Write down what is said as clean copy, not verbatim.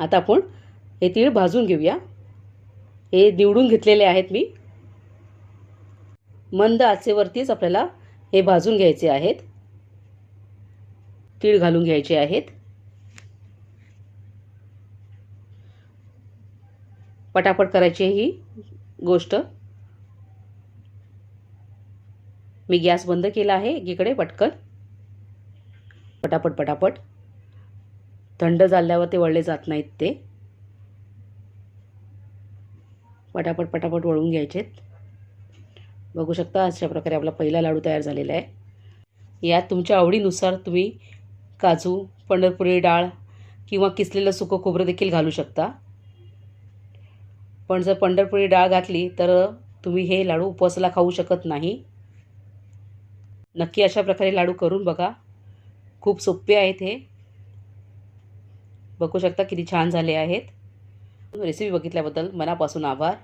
आता आपण हे तीळ भाजून घेऊया। हे निवडून घेतलेले आहेत मी। मंद आचेवरतीच आपल्याला हे भाजून घ्यायचे आहेत। तीळ घालून घ्यायचे आहेत। पटापट करायची ही गोष्ट। मी गॅस बंद केला आहे एकीकडे। पटकन पटापट पटापट, थंड झाल्यावर ते वळले जात नाहीत ते। पटापट पटापट वळून घ्यायचेत। बघू शकता अशा प्रकारे आपला पहिला लाडू तयार झालेला आहे। यात तुमच्या आवडीनुसार तुम्ही काजू, पंढरपुरी डाळ किंवा किसलेलं सुकं खोबरं देखील घालू शकता। पण जर पंढरपुरी डाळ घातली तर तुम्ही हे लाडू उपवासाला खाऊ शकत नाही। नक्की अशा प्रकारे लाडू करून बघा। खूप सोपे आहेत हे। बघू शकता किती छान झाले आहेत। रेसिपी बघितल्याबद्दल मनापासून आभार।